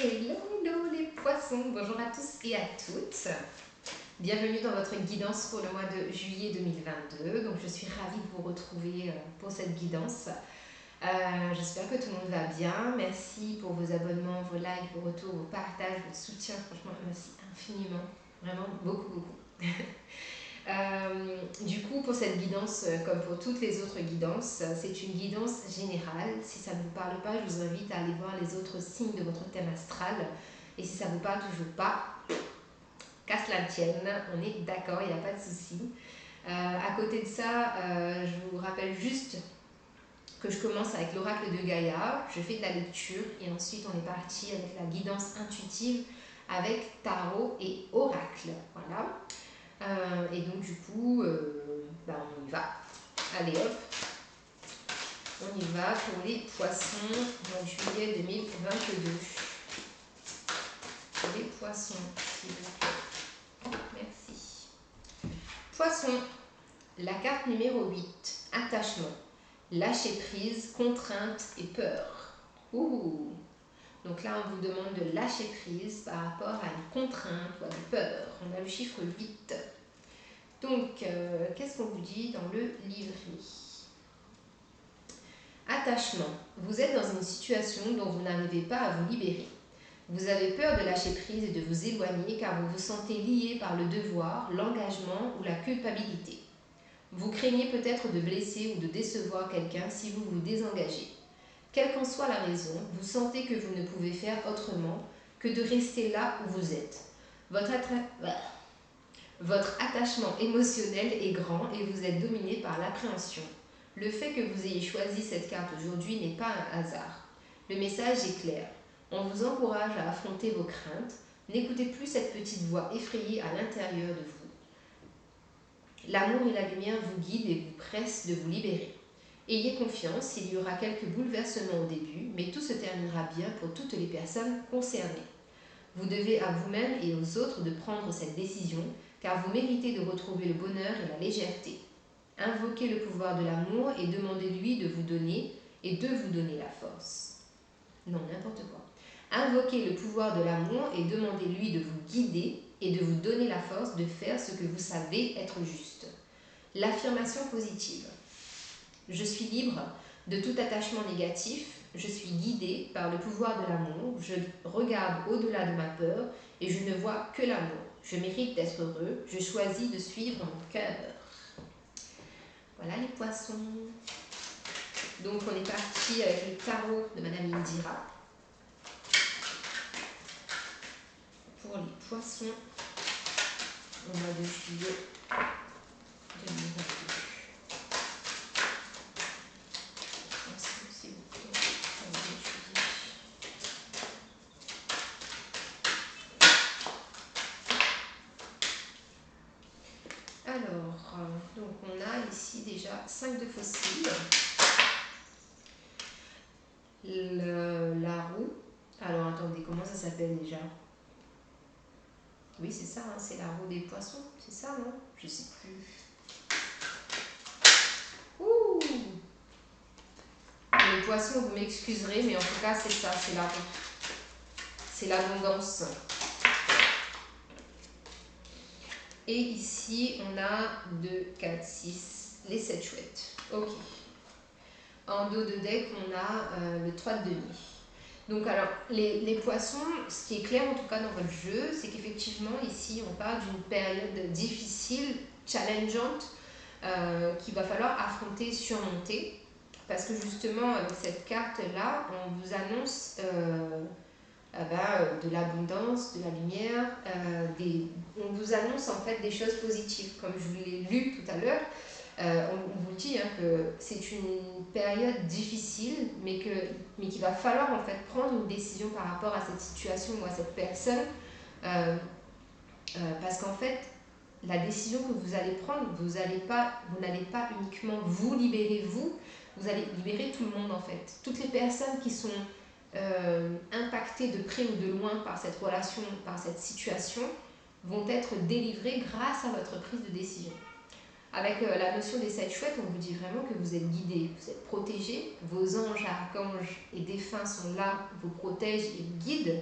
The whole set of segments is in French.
Hello, hello les poissons, bonjour à tous et à toutes. Bienvenue dans votre guidance pour le mois de juillet 2022. Donc je suis ravie de vous retrouver pour cette guidance. J'espère que tout le monde va bien. Merci pour vos abonnements, vos likes, vos retours, vos partages, votre soutien. Franchement, merci infiniment. Vraiment beaucoup. Du coup, pour cette guidance, comme pour toutes les autres guidances, c'est une guidance générale. Si ça ne vous parle pas, je vous invite à aller voir les autres signes de votre thème astral. Et si ça ne vous parle toujours pas, qu'à cela tienne, on est d'accord, il n'y a pas de souci. À côté de ça, je vous rappelle juste que je commence avec l'oracle de Gaïa, je fais de la lecture et ensuite on est parti avec la guidance intuitive avec tarot et oracle. Voilà. Et donc du coup, on y va. Allez hop, on y va pour les poissons en juillet 2022. Pour les poissons, s'il vous plaît. Merci. Poisson, la carte numéro 8, attachement, lâcher prise, contrainte et peur. Ouh. Donc là, on vous demande de lâcher prise par rapport à une contrainte ou à une peur. On a le chiffre 8. Donc, qu'est-ce qu'on vous dit dans le livret? Attachement. Vous êtes dans une situation dont vous n'arrivez pas à vous libérer. Vous avez peur de lâcher prise et de vous éloigner car vous vous sentez lié par le devoir, l'engagement ou la culpabilité. Vous craignez peut-être de blesser ou de décevoir quelqu'un si vous vous désengagez. Quelle qu'en soit la raison, vous sentez que vous ne pouvez faire autrement que de rester là où vous êtes. Votre attachement émotionnel est grand et vous êtes dominé par l'appréhension. Le fait que vous ayez choisi cette carte aujourd'hui n'est pas un hasard. Le message est clair. On vous encourage à affronter vos craintes. N'écoutez plus cette petite voix effrayée à l'intérieur de vous. L'amour et la lumière vous guident et vous pressent de vous libérer. Ayez confiance, il y aura quelques bouleversements au début, mais tout se terminera bien pour toutes les personnes concernées. Vous devez à vous-même et aux autres de prendre cette décision, car vous méritez de retrouver le bonheur et la légèreté. Invoquez le pouvoir de l'amour et demandez-lui de vous donner et de vous donner la force. Non, n'importe quoi. Invoquez le pouvoir de l'amour et demandez-lui de vous guider et de vous donner la force de faire ce que vous savez être juste. L'affirmation positive. Je suis libre de tout attachement négatif, je suis guidée par le pouvoir de l'amour, je regarde au-delà de ma peur et je ne vois que l'amour. Je mérite d'être heureux, je choisis de suivre mon cœur. Voilà les poissons. Donc on est parti avec le tarot de Madame Indira. Pour les poissons, au mois de juillet 2022. Alors, donc on a ici déjà 5 de fossiles. La roue. Alors attendez, comment ça s'appelle déjà? Oui, c'est ça, hein, c'est la roue des poissons. C'est ça, non? Je sais plus. Ouh! Les poissons, vous m'excuserez, mais en tout cas, c'est ça, c'est la roue. C'est l'abondance. Et ici, on a 2, 4, 6, les 7 chouettes. Ok. En dos de deck, on a le 3 de denier. Donc alors, les poissons, ce qui est clair en tout cas dans votre jeu, c'est qu'effectivement ici on parle d'une période difficile, challengeante, qu'il va falloir affronter, surmonter. Parce que justement avec cette carte-là, on vous annonce de l'abondance, de la lumière, on vous annonce en fait des choses positives. Comme je vous l'ai lu tout à l'heure, on vous dit que c'est une période difficile, mais qu'il va falloir en fait prendre une décision par rapport à cette situation ou à cette personne, parce qu'en fait, la décision que vous allez prendre, vous n'allez pas uniquement vous libérer vous allez libérer tout le monde en fait. Toutes les personnes qui sont impactées de près ou de loin par cette relation, par cette situation, vont être délivrées grâce à votre prise de décision. Avec la notion des 7 chouettes, on vous dit vraiment que vous êtes guidés, vous êtes protégés, vos anges, archanges et défunts sont là, vous protègent et vous guident.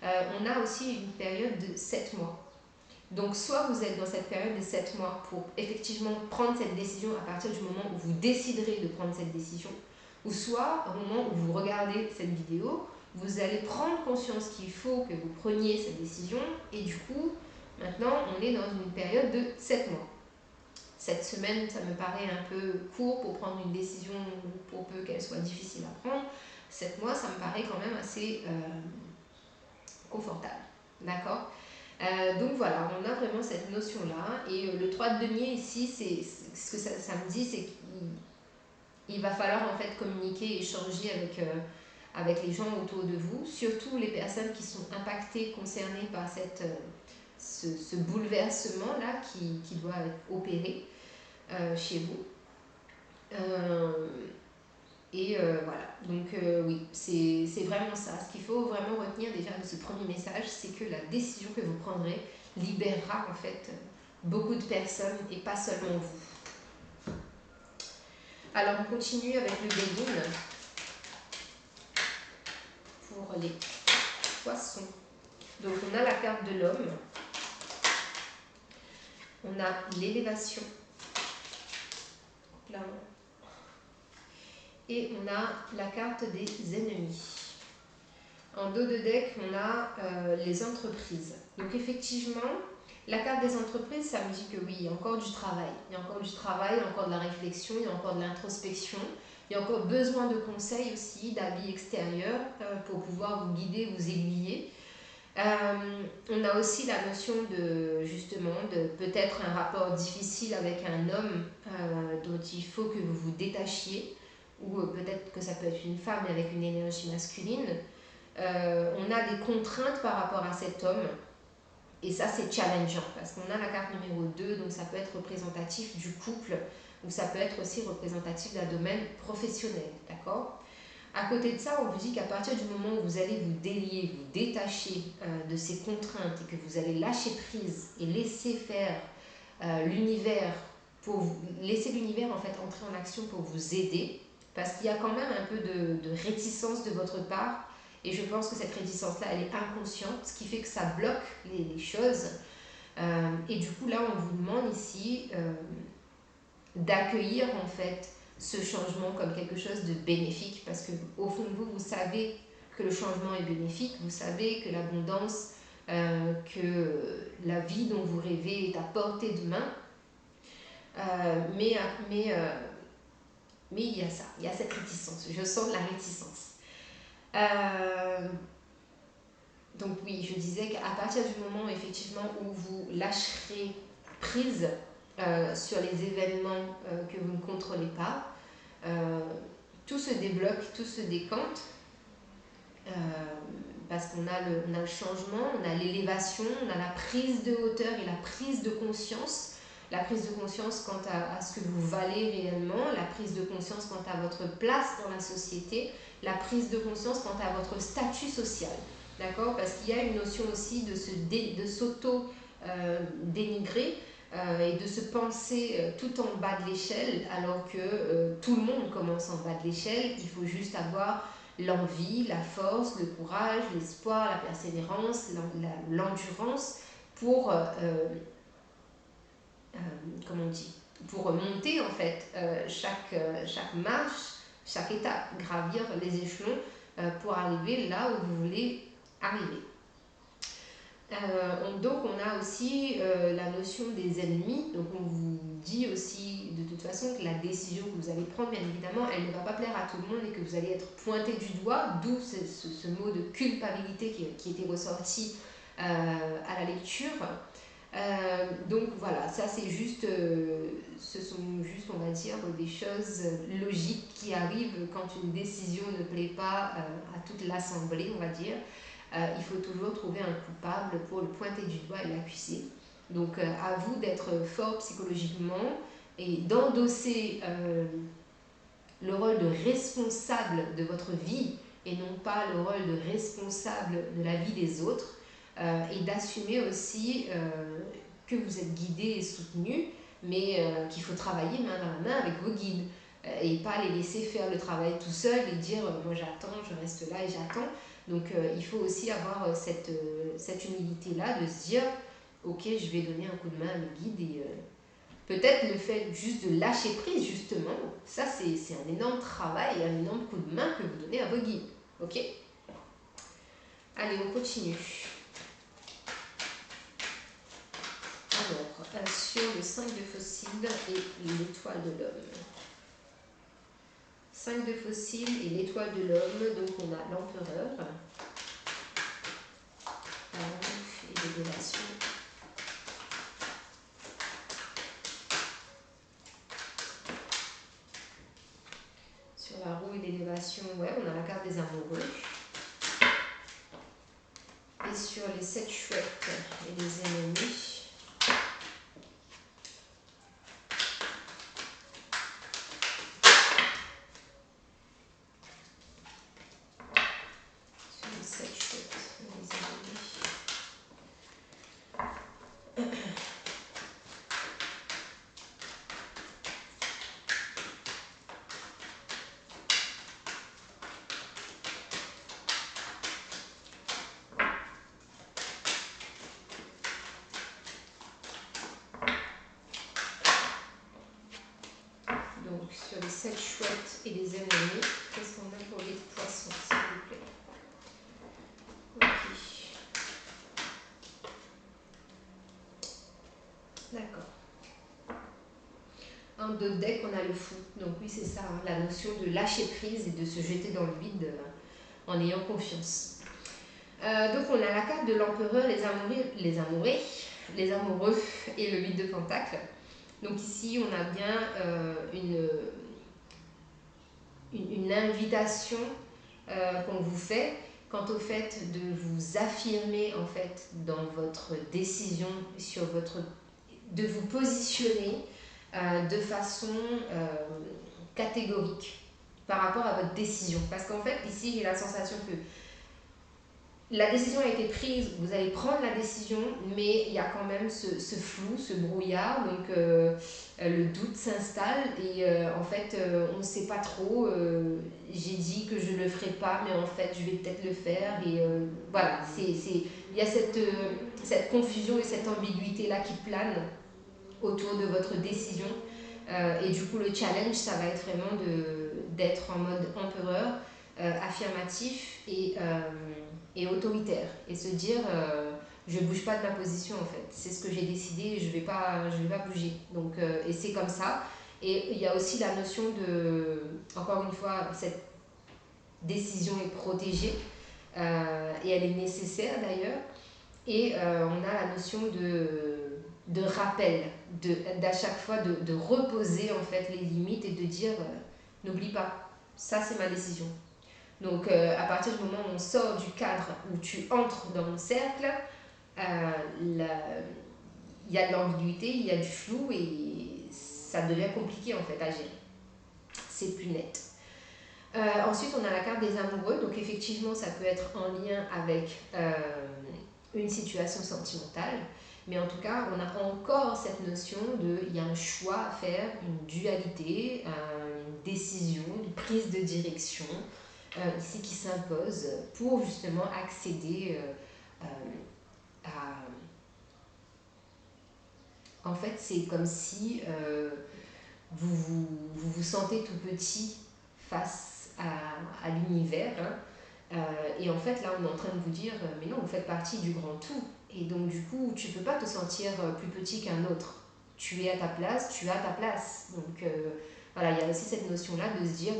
on a aussi une période de 7 mois. Donc soit vous êtes dans cette période de 7 mois pour effectivement prendre cette décision à partir du moment où vous déciderez de prendre cette décision, ou soit au moment où vous regardez cette vidéo, vous allez prendre conscience qu'il faut que vous preniez cette décision et du coup, maintenant on est dans une période de 7 mois. Cette semaine, ça me paraît un peu court pour prendre une décision pour peu qu'elle soit difficile à prendre. 7 mois, ça me paraît quand même assez confortable. D'accord. Donc voilà, on a vraiment cette notion-là. Et le 3 de denier ici, c'est ce que ça me dit, c'est qu'il va falloir en fait communiquer, échanger avec les gens autour de vous, surtout les personnes qui sont impactées, concernées par ce bouleversement-là qui doit être opéré chez vous. Voilà, donc oui, c'est vraiment ça. Ce qu'il faut vraiment retenir déjà de ce premier message, c'est que la décision que vous prendrez libérera en fait beaucoup de personnes et pas seulement vous. Alors on continue avec le Béguin pour les poissons. Donc on a la carte de l'homme, on a l'élévation, et on a la carte des ennemis. En dos de deck, on a les entreprises. Donc effectivement, la carte des entreprises, ça me dit que oui, il y a encore du travail. Il y a encore du travail, il y a encore de la réflexion, il y a encore de l'introspection. Il y a encore besoin de conseils aussi, d'avis extérieurs pour pouvoir vous guider, vous aiguiller. On a aussi la notion de, justement, de peut-être un rapport difficile avec un homme dont il faut que vous vous détachiez, ou peut-être que ça peut être une femme mais avec une énergie masculine. On a des contraintes par rapport à cet homme, et ça c'est challengeant, parce qu'on a la carte numéro 2, donc ça peut être représentatif du couple, ou ça peut être aussi représentatif d'un domaine professionnel, d'accord? À côté de ça, on vous dit qu'à partir du moment où vous allez vous délier, vous détacher de ces contraintes et que vous allez lâcher prise et laisser faire l'univers, pour laisser l'univers en fait entrer en action pour vous aider, parce qu'il y a quand même un peu de réticence de votre part, et je pense que cette réticence-là, elle est inconsciente, ce qui fait que ça bloque les choses. Et du coup, là, on vous demande ici d'accueillir en fait ce changement comme quelque chose de bénéfique, parce que au fond de vous, vous savez que le changement est bénéfique, vous savez que l'abondance, que la vie dont vous rêvez est à portée de main, mais il y a ça, il y a cette réticence, je sens la réticence. Donc oui, je disais qu'à partir du moment effectivement où vous lâcherez prise sur les événements que vous ne contrôlez pas, tout se débloque, tout se décante, parce qu'on a le changement, on a l'élévation, on a la prise de hauteur et la prise de conscience. La prise de conscience quant à ce que vous valez réellement, la prise de conscience quant à votre place dans la société, la prise de conscience quant à votre statut social. D'accord? Parce qu'il y a une notion aussi de s'auto-dénigrer et de se penser tout en bas de l'échelle, alors que tout le monde commence en bas de l'échelle. Il faut juste avoir l'envie, la force, le courage, l'espoir, la persévérance, l'endurance pour comment on dit, pour monter en fait chaque marche, chaque étape, gravir les échelons pour arriver là où vous voulez arriver. Donc on a aussi la notion des ennemis. Donc on vous dit aussi de toute façon que la décision que vous allez prendre, bien évidemment, elle ne va pas plaire à tout le monde et que vous allez être pointé du doigt, d'où ce mot de culpabilité qui était ressorti à la lecture. Donc voilà, ça c'est juste, ce sont juste, on va dire, des choses logiques qui arrivent quand une décision ne plaît pas à toute l'assemblée, on va dire. Il faut toujours trouver un coupable pour le pointer du doigt et l'accuser. Donc à vous d'être fort psychologiquement et d'endosser le rôle de responsable de votre vie et non pas le rôle de responsable de la vie des autres, et d'assumer aussi que vous êtes guidé et soutenu, mais qu'il faut travailler main dans la main avec vos guides et pas les laisser faire le travail tout seul et dire moi j'attends, je reste là et j'attends. Donc il faut aussi avoir cette humilité-là de se dire, ok, je vais donner un coup de main à mes guides et peut-être le fait juste de lâcher prise, justement, ça c'est un énorme travail et un énorme coup de main que vous donnez à vos guides. Ok? Allez, on continue. Alors, sur le 5 de fossiles et l'étoile de l'homme. 5 de fossiles et l'étoile de l'homme, donc on a l'empereur. Et l'élévation. Sur la roue et l'élévation, ouais, on a la carte des amoureux. Et sur les 7 chouettes et les ennemis. Sur les 7 chouettes et les ennemis. Donc sur les 7 chouettes et les ennemis, qu'est-ce qu'on a pour les poissons, s'il vous plaît? Ok. D'accord. En dos de deck, on a le fou. Donc oui, c'est ça, hein, la notion de lâcher prise et de se jeter dans le vide en ayant confiance. Donc on a la carte de l'empereur, les amoureux et le 8 de pentacle. Donc ici, on a bien une invitation qu'on vous fait quant au fait de vous affirmer en fait dans votre décision, de vous positionner de façon catégorique par rapport à votre décision. Parce qu'en fait, ici, j'ai la sensation que la décision a été prise, vous allez prendre la décision, mais il y a quand même ce flou, ce brouillard, donc le doute s'installe et en fait on ne sait pas trop, j'ai dit que je ne le ferai pas, mais en fait je vais peut-être le faire et voilà, il y a cette confusion et cette ambiguïté-là qui plane autour de votre décision et du coup le challenge ça va être vraiment d'être en mode empereur, affirmatif et autoritaire et se dire je bouge pas de ma position en fait, c'est ce que j'ai décidé et je vais pas bouger, donc et c'est comme ça. Et il y a aussi la notion de, encore une fois, cette décision est protégée et elle est nécessaire d'ailleurs, et on a la notion de rappel, d'à chaque fois de reposer en fait les limites et de dire n'oublie pas, ça c'est ma décision. Donc à partir du moment où on sort du cadre, où tu entres dans mon cercle, il y a de l'ambiguïté, il y a du flou et ça devient compliqué en fait à gérer. C'est plus net. Ensuite, on a la carte des amoureux. Donc effectivement, ça peut être en lien avec une situation sentimentale. Mais en tout cas, on a encore cette notion il y a un choix à faire, une dualité, une décision, une prise de direction ici qui s'impose pour justement accéder à... En fait, c'est comme si vous sentez tout petit face à l'univers. Et en fait, là, on est en train de vous dire, mais non, vous faites partie du grand tout. Et donc, du coup, tu ne peux pas te sentir plus petit qu'un autre. Tu es à ta place, tu as ta place. Donc, voilà, il y a aussi cette notion-là de se dire,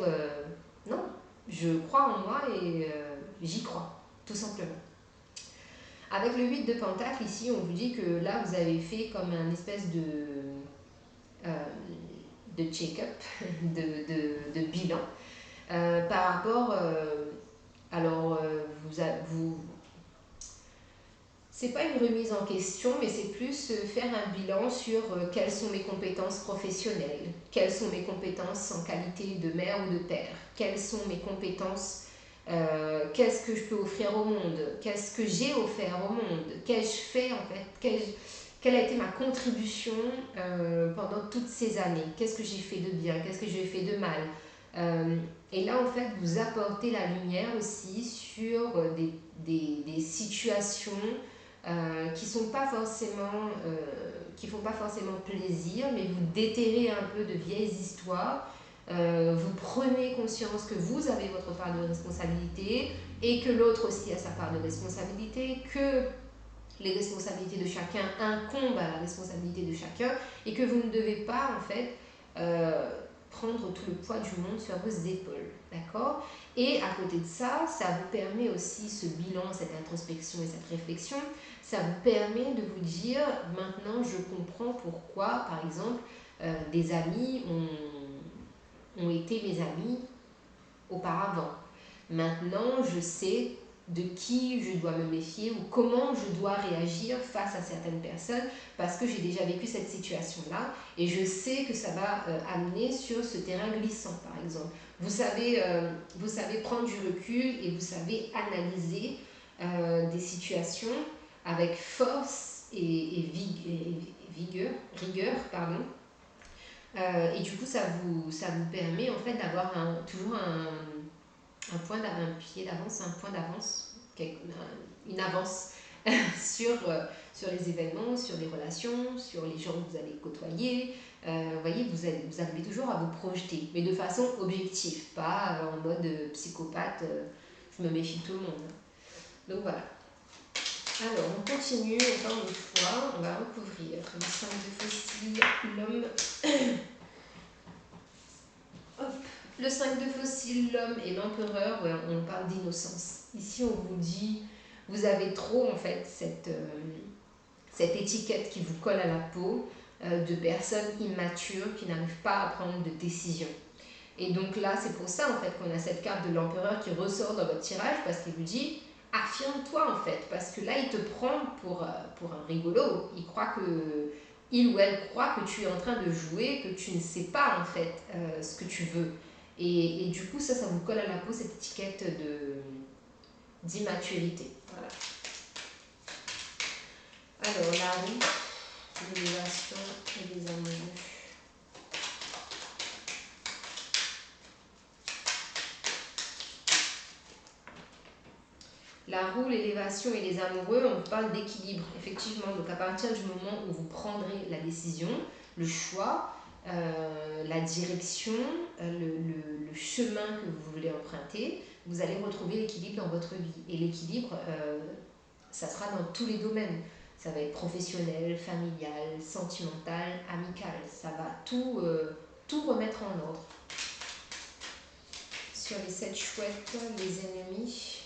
non, je crois en moi et j'y crois, tout simplement. Avec le 8 de Pentacle, ici, on vous dit que là, vous avez fait comme un espèce de check-up, de bilan, par rapport... alors, c'est pas une remise en question, mais c'est plus faire un bilan sur quelles sont mes compétences professionnelles, quelles sont mes compétences en qualité de mère ou de père, quelles sont mes compétences, qu'est-ce que je peux offrir au monde, qu'est-ce que j'ai offert au monde, qu'ai-je fait en fait, quelle a été ma contribution pendant toutes ces années, qu'est-ce que j'ai fait de bien, qu'est-ce que j'ai fait de mal, Et là, en fait, vous apportez la lumière aussi sur des situations qui font pas forcément plaisir, mais vous déterrez un peu de vieilles histoires. Vous prenez conscience que vous avez votre part de responsabilité et que l'autre aussi a sa part de responsabilité, que les responsabilités de chacun incombent à la responsabilité de chacun et que vous ne devez pas en fait prendre tout le poids du monde sur vos épaules, d'accord? Et à côté de ça, ça vous permet aussi ce bilan, cette introspection et cette réflexion, ça vous permet de vous dire maintenant je comprends pourquoi par exemple des amis ont été mes amis auparavant. Maintenant je sais de qui je dois me méfier ou comment je dois réagir face à certaines personnes parce que j'ai déjà vécu cette situation-là et je sais que ça va amener sur ce terrain glissant par exemple. Vous savez prendre du recul et vous savez analyser des situations avec force et rigueur, pardon. Et du coup ça vous permet en fait d'avoir toujours un pied d'avance, un point d'avance, une avance sur les événements, sur les relations, sur les gens que vous allez côtoyer. Vous voyez, vous arrivez toujours à vous projeter, mais de façon objective, pas en mode psychopathe, je me méfie de tout le monde. Donc voilà. Alors, on continue encore une fois, on va recouvrir le 5 de fossiles, l'homme. Hop. Le 5 de fossiles, l'homme et l'empereur, ouais, on parle d'innocence. Ici, on vous dit, vous avez trop en fait cette étiquette qui vous colle à la peau de personnes immatures qui n'arrivent pas à prendre de décision. Et donc là, c'est pour ça en fait qu'on a cette carte de l'empereur qui ressort dans votre tirage parce qu'il vous dit affirme-toi en fait, parce que là il te prend pour un rigolo. Il ou elle croit que tu es en train de jouer, que tu ne sais pas en fait ce que tu veux. Et du coup, ça vous colle à la peau cette étiquette d'immaturité. Voilà. Alors, la roue, l'élévation et les amoureux. La roue, l'élévation et les amoureux, on parle d'équilibre, effectivement. Donc, à partir du moment où vous prendrez la décision, le choix, la direction, le chemin que vous voulez emprunter, vous allez retrouver l'équilibre dans votre vie. Et l'équilibre, ça sera dans tous les domaines. Ça va être professionnel, familial, sentimental, amical. Ça va tout remettre en ordre. Sur les 7 chouettes, les ennemis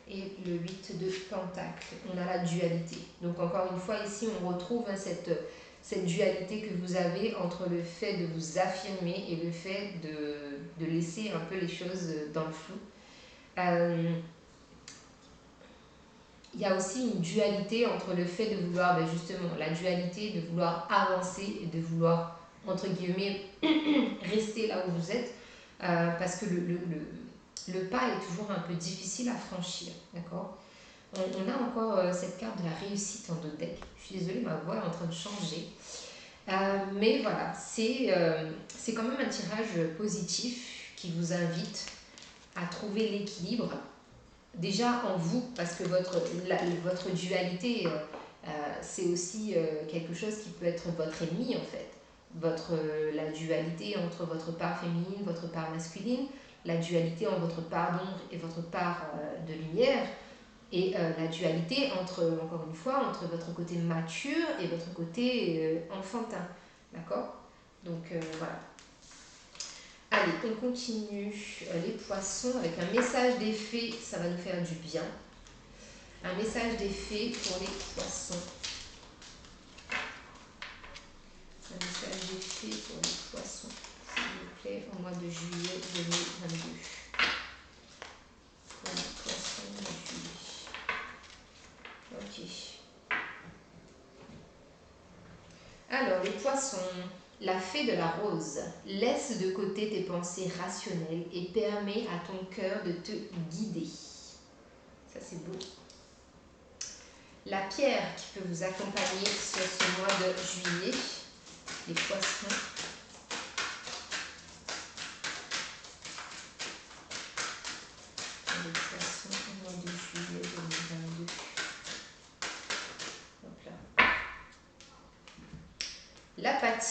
et le 8 de pentacles, on a la dualité. Donc encore une fois, ici, on retrouve cette dualité que vous avez entre le fait de vous affirmer et le fait de laisser un peu les choses dans le flou. Il y a aussi une dualité entre le fait de vouloir, justement, la dualité de vouloir avancer et de vouloir, entre guillemets, rester là où vous êtes, parce que le pas est toujours un peu difficile à franchir, d'accord? On a encore cette carte de la réussite en dos de deck. Je suis désolée, ma voix est en train de changer. Mais voilà, c'est quand même un tirage positif qui vous invite à trouver l'équilibre. Déjà en vous, parce que votre dualité, c'est aussi quelque chose qui peut être votre ennemi en fait. La dualité entre votre part féminine, votre part masculine, la dualité entre votre part d'ombre et votre part de lumière, et la dualité encore une fois, entre votre côté mature et votre côté enfantin. D'accord? Donc voilà. Allez, on continue les poissons avec un message des fées, ça va nous faire du bien. Un message des fées pour les poissons. Un message des fées pour les poissons, s'il vous plaît, au mois de juillet 2022. Pour les poissons de juillet. Ok. Alors, les poissons. La fée de la rose, laisse de côté tes pensées rationnelles et permet à ton cœur de te guider. Ça, c'est beau. La pierre qui peut vous accompagner sur ce mois de juillet, les poissons.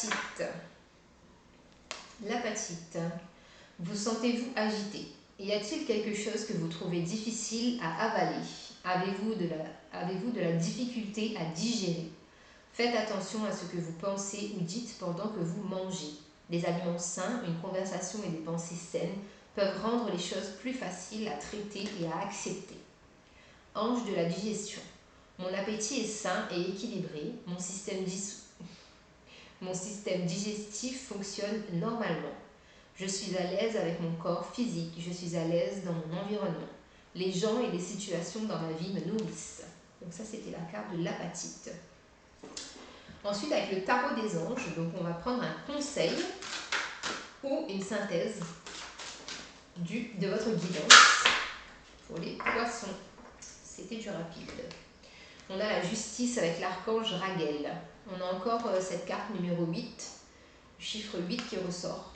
L'apatite. L'apatite. Vous sentez-vous agité? Y a-t-il quelque chose que vous trouvez difficile à avaler? Avez-vous de la difficulté à digérer? Faites attention à ce que vous pensez ou dites pendant que vous mangez. Des aliments sains, une conversation et des pensées saines peuvent rendre les choses plus faciles à traiter et à accepter. Ange de la digestion. Mon appétit est sain et équilibré. Mon système digestif fonctionne normalement. Je suis à l'aise avec mon corps physique. Je suis à l'aise dans mon environnement. Les gens et les situations dans ma vie me nourrissent. Donc ça, c'était la carte de l'apatite. Ensuite, avec le tarot des anges, donc on va prendre un conseil ou une synthèse de votre guidance pour les poissons. C'était du rapide. On a la justice avec l'archange Raguel. On a encore cette carte numéro 8, chiffre 8 qui ressort.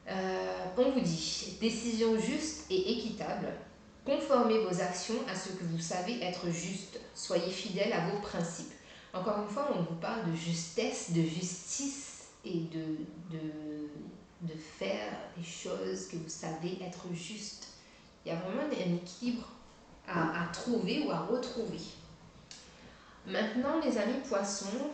On vous dit, décision juste et équitable. Conformez vos actions à ce que vous savez être juste. Soyez fidèles à vos principes. Encore une fois, on vous parle de justesse, de justice et de faire des choses que vous savez être justes. Il y a vraiment un équilibre à trouver ou à retrouver. Maintenant, les amis poissons,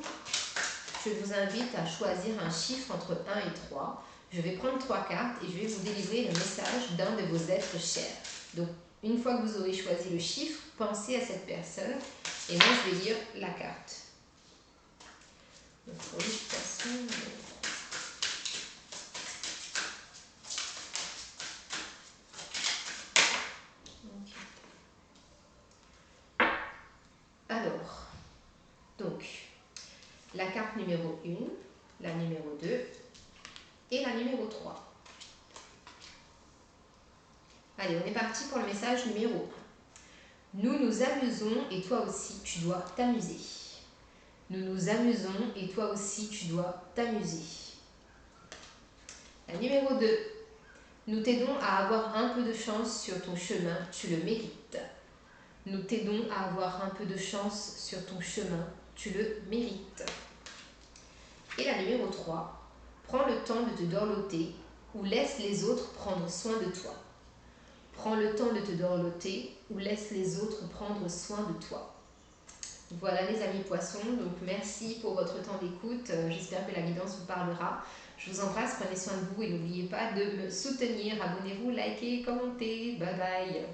je vous invite à choisir un chiffre entre 1 et 3. Je vais prendre 3 cartes et je vais vous délivrer le message d'un de vos êtres chers. Donc, une fois que vous aurez choisi le chiffre, pensez à cette personne et moi je vais lire la carte. Donc, pour les poissons, alors, donc, la carte numéro 1, la numéro 2 et la numéro 3. Allez, on est parti pour le message numéro 1. Nous nous amusons et toi aussi tu dois t'amuser. Nous nous amusons et toi aussi tu dois t'amuser. La numéro 2. Nous t'aidons à avoir un peu de chance sur ton chemin, tu le mérites. Nous t'aidons à avoir un peu de chance sur ton chemin, tu le mérites. Et la numéro 3. Prends le temps de te dorloter ou laisse les autres prendre soin de toi. Prends le temps de te dorloter ou laisse les autres prendre soin de toi. Voilà les amis poissons, donc merci pour votre temps d'écoute. J'espère que la guidance vous parlera. Je vous embrasse, prenez soin de vous et n'oubliez pas de me soutenir. Abonnez-vous, likez, commentez. Bye bye.